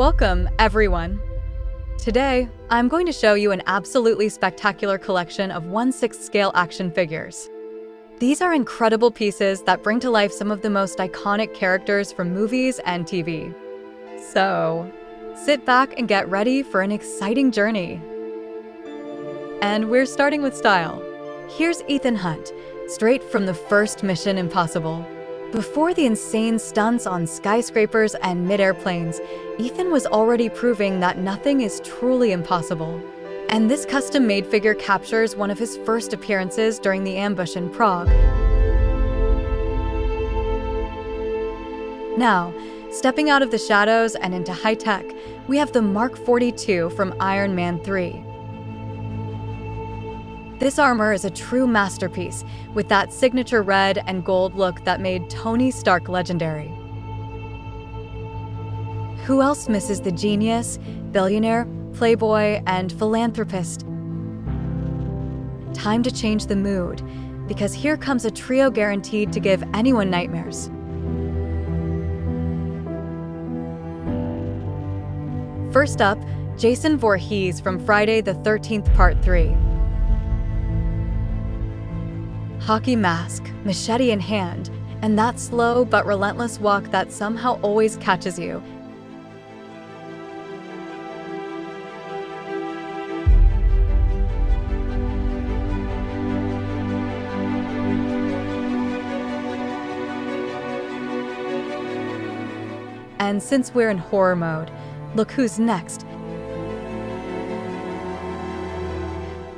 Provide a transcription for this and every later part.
Welcome, everyone. Today, I'm going to show you an absolutely spectacular collection of 1/6 scale action figures. These are incredible pieces that bring to life some of the most iconic characters from movies and TV. So, sit back and get ready for an exciting journey. And we're starting with style. Here's Ethan Hunt, straight from the first Mission Impossible. Before the insane stunts on skyscrapers and mid-air planes, Ethan was already proving that nothing is truly impossible. And this custom-made figure captures one of his first appearances during the ambush in Prague. Now, stepping out of the shadows and into high-tech, we have the Mark 42 from Iron Man 3. This armor is a true masterpiece, with that signature red and gold look that made Tony Stark legendary. Who else misses the genius, billionaire, playboy, and philanthropist? Time to change the mood, because here comes a trio guaranteed to give anyone nightmares. First up, Jason Voorhees from Friday the 13th Part 3. Hockey mask, machete in hand, and that slow but relentless walk that somehow always catches you. And since we're in horror mode, look who's next.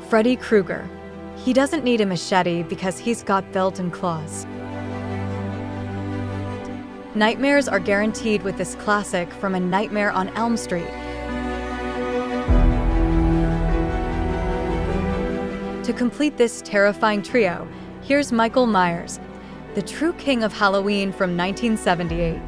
Freddy Krueger. He doesn't need a machete because he's got belt and claws. Nightmares are guaranteed with this classic from A Nightmare on Elm Street. To complete this terrifying trio, here's Michael Myers, the true king of Halloween from 1978.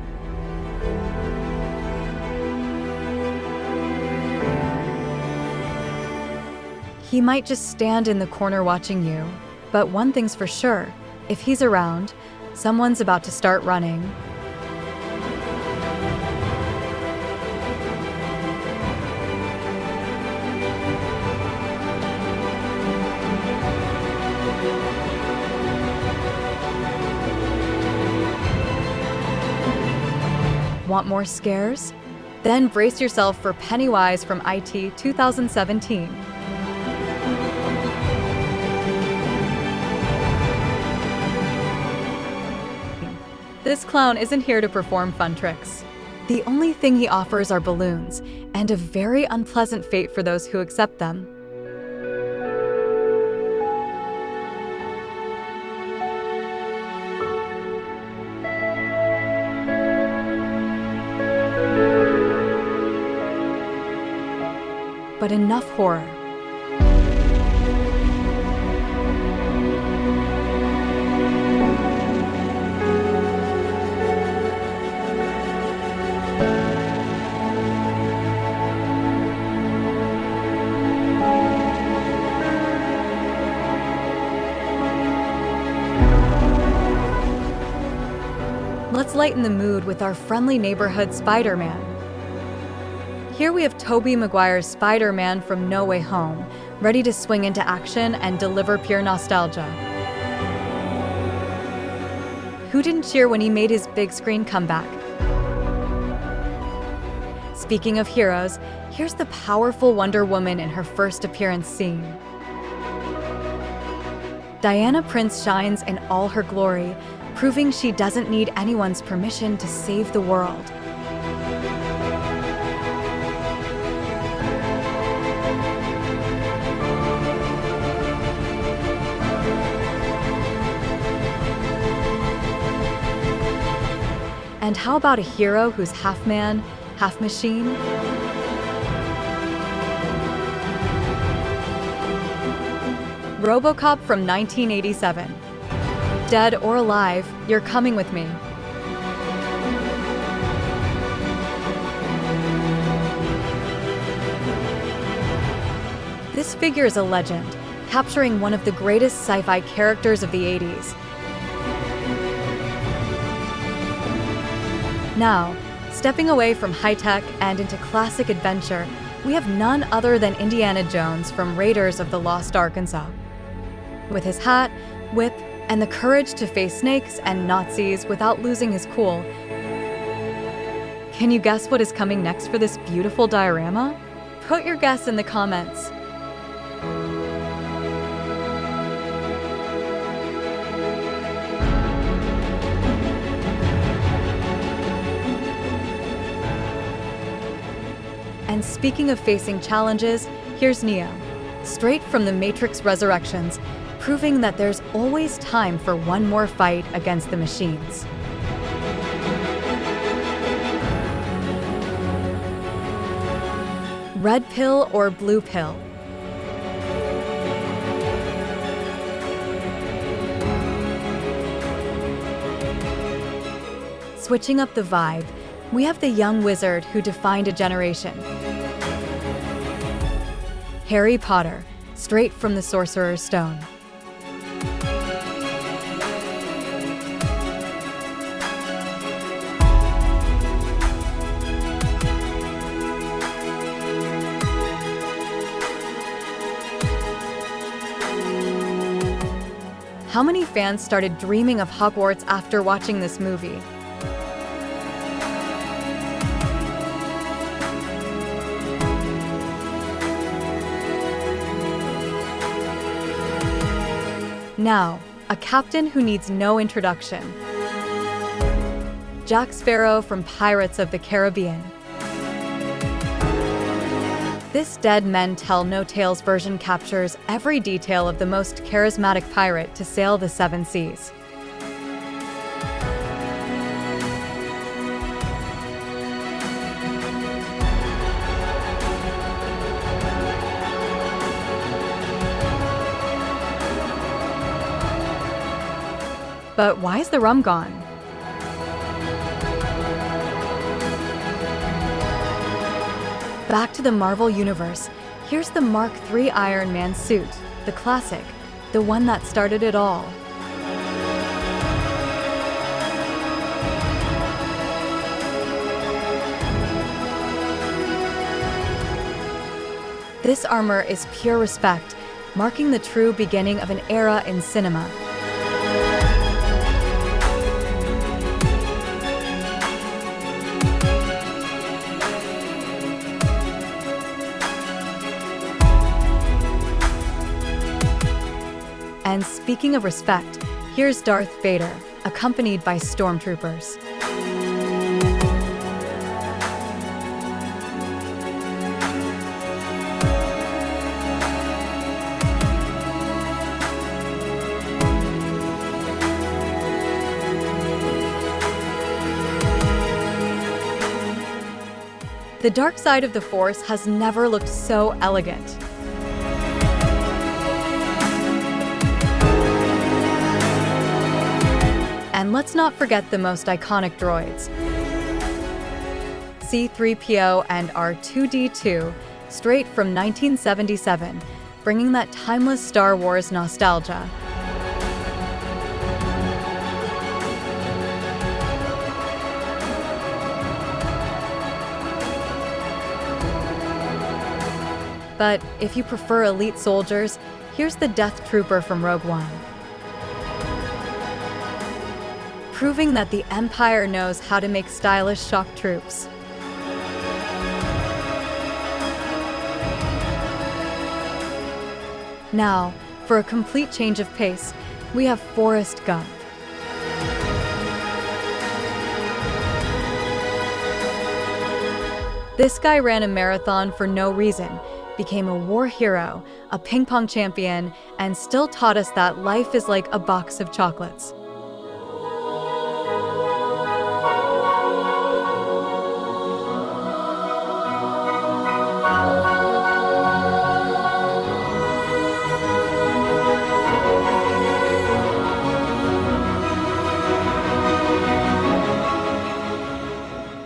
He might just stand in the corner watching you, but one thing's for sure, if he's around, someone's about to start running. Want more scares? Then brace yourself for Pennywise from IT 2017. This clown isn't here to perform fun tricks. The only thing he offers are balloons, and a very unpleasant fate for those who accept them. But enough horror. Let's lighten the mood with our friendly neighborhood Spider-Man. Here we have Tobey Maguire's Spider-Man from No Way Home, ready to swing into action and deliver pure nostalgia. Who didn't cheer when he made his big screen comeback? Speaking of heroes, here's the powerful Wonder Woman in her first appearance scene. Diana Prince shines in all her glory, proving she doesn't need anyone's permission to save the world. And how about a hero who's half man, half machine? Robocop from 1987. Dead or alive, you're coming with me. This figure is a legend, capturing one of the greatest sci-fi characters of the 80s. Now, Stepping away from high-tech and into classic adventure, we have none other than Indiana Jones from Raiders of the Lost Arkansas. With his hat, whip, and the courage to face snakes and Nazis without losing his cool. Can you guess what is coming next for this beautiful diorama? Put your guess in the comments. And speaking of facing challenges, here's Neo, straight from the Matrix Resurrections, proving that there's always time for one more fight against the machines. Red pill or blue pill? Switching up the vibe, we have the young wizard who defined a generation. Harry Potter, straight from the Sorcerer's Stone. How many fans started dreaming of Hogwarts after watching this movie? Now, a captain who needs no introduction. Jack Sparrow from Pirates of the Caribbean. This Dead Men Tell No Tales version captures every detail of the most charismatic pirate to sail the seven seas. But why is the rum gone? Back to the Marvel Universe, here's the Mark III Iron Man suit, the classic, the one that started it all. This armor is pure respect, marking the true beginning of an era in cinema. And speaking of respect, here's Darth Vader, accompanied by Stormtroopers. The dark side of the Force has never looked so elegant. And let's not forget the most iconic droids. C-3PO and R2-D2, straight from 1977, bringing that timeless Star Wars nostalgia. But if you prefer elite soldiers, here's the Death Trooper from Rogue One. Proving that the Empire knows how to make stylish shock troops. Now, for a complete change of pace, we have Forrest Gump. This guy ran a marathon for no reason, became a war hero, a ping pong champion, and still taught us that life is like a box of chocolates.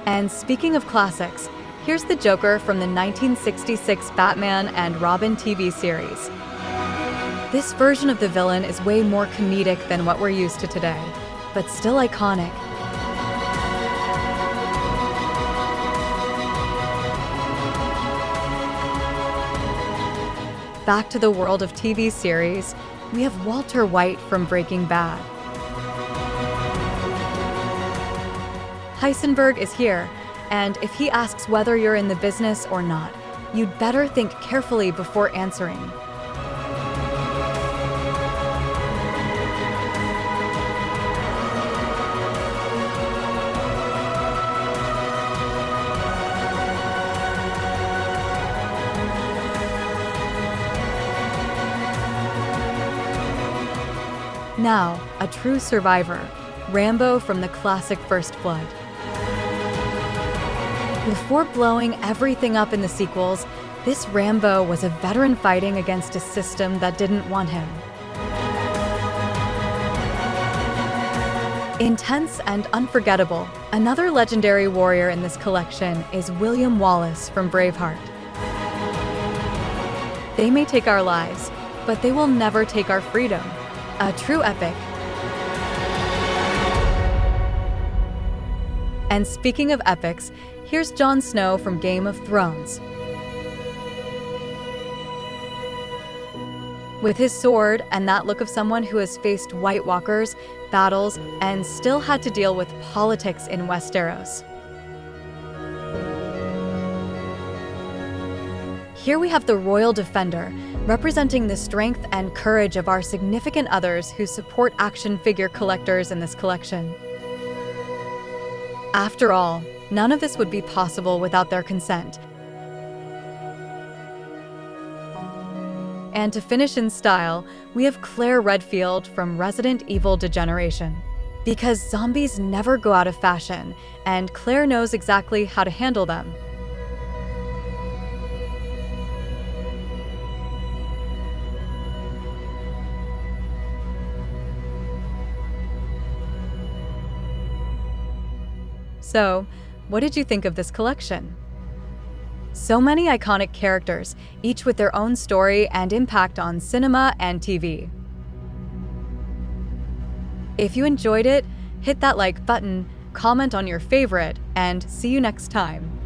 And speaking of classics, here's the Joker from the 1966 Batman and Robin TV series. This version of the villain is way more comedic than what we're used to today, but still iconic. back to the world of TV series, we have Walter White from Breaking Bad. Heisenberg is here, and if he asks whether you're in the business or not, you'd better think carefully before answering. Now, a true survivor, Rambo from the classic First Blood. Before blowing everything up in the sequels, this Rambo was a veteran fighting against a system that didn't want him. Intense and unforgettable, another legendary warrior in this collection is William Wallace from Braveheart. They may take our lives, but they will never take our freedom. A true epic. And speaking of epics, here's Jon Snow from Game of Thrones. With his sword and that look of someone who has faced White Walkers, battles, and still had to deal with politics in Westeros. Here we have the Royal Defender, representing the strength and courage of our significant others who support action figure collectors in this collection. After all, none of this would be possible without their consent. And to finish in style, we have Claire Redfield from Resident Evil Degeneration. Because zombies never go out of fashion, and Claire knows exactly how to handle them. So, what did you think of this collection? So many iconic characters, each with their own story and impact on cinema and TV. If you enjoyed it, hit that like button, comment on your favorite, and see you next time.